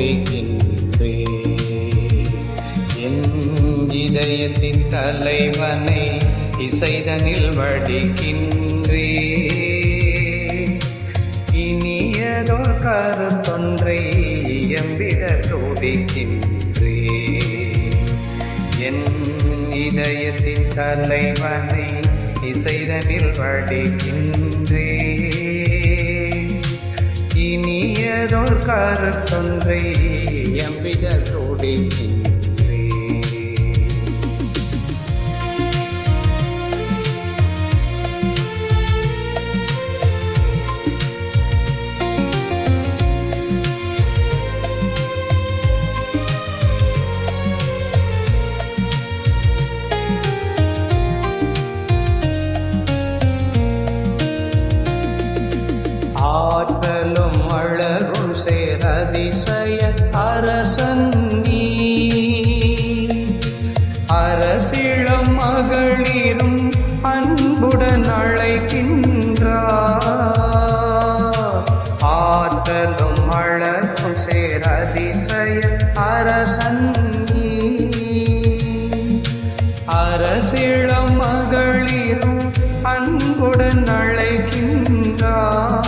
துடிக்கின்றே. என் இதயத்தின் தலைவனை இசைதனில் வடிக்கின்றே. இனியதோர் கருத்தொன்றை இயம்பிட துடிக்கின்றே. என் இதயத்தின் தலைவனை இசைதனில் வடிக்கின்றே. இனியதோர் கருத்தொன்றை இயம்பிட துடிக்கின்றே. ஆற்றலும் அழகும் சேரதிசய அரசன் நீ. அரசிளம் மகளிரும் அன்புடன் அழைக்கின்றார். ஆற்றலும் அழகும் சேரதிசய அரசன் நீ. அரசிளம் மகளிரும் அன்புடன் அழைக்கின்றார்.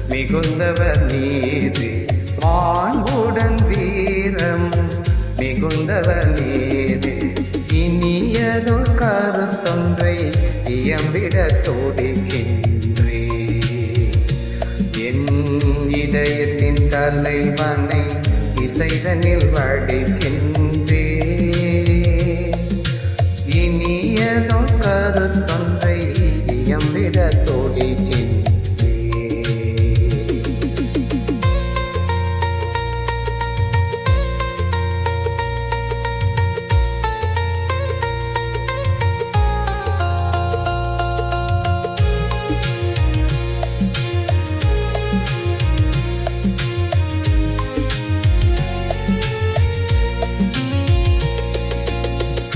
மிகுந்தவர் நீதி மாண்புடன் வீரம் மிகுந்தவர் நீதி. இனியதொரு கருத்தொன்றை இயம்பிட துடிக்கின்றே. என் இதயத்தின் தலைவனை இசைதனில் வடிக்கின்றே. இனியதொரு கருத்தொன்றை இயம்பிட துடிக்கின்றே.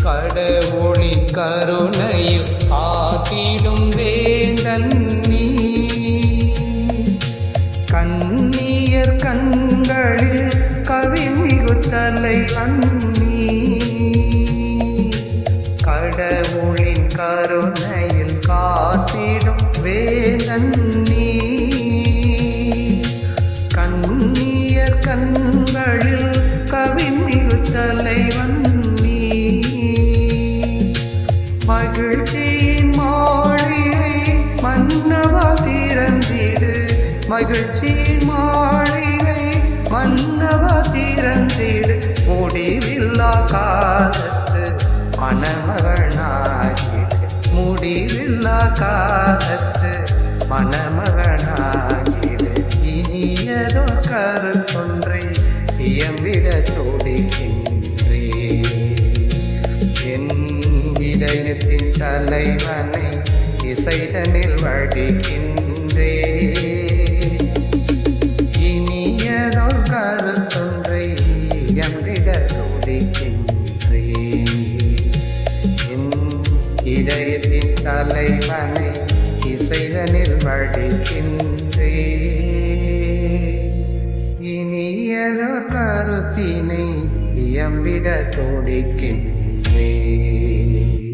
கடவுளின் கருணையில் ஆக்கிடும் வேந்தன் நீ. கண்ணியர் கண்களில் கவிமிகு தலைவன் நீ. கடவுளின் கருணையில் காத்திடும் வேந்தன் நீ. கண்ணியர் கண்களில் கவிமிகு தலைவன் மகிழ்ச்சியின் மாளிகை மன்னவா திறந்திடு. மகிழ்ச்சியின் மாளிகை மன்னவா திறந்திடு. முடிவில்லா காலத்து மணமகனாகிடு. முடிவில்லா காலத்து மணமகனாகிடு. இனியதோ கருத்தொன்றை இயம்பிட துடிக்கின்றே. என் இதயத்தின் தலைவனை இசைதனில் வடிக்கின்றே. இனியதொரு கருத்தொன்றை இயம்பிட துடிக்கின்றே. என் இதயத்தின் தலைவனை இசைதனில் வடிக்கின்றே. இனியதொரு கருத்தினை இயம்பிட துடிக்கின்றே.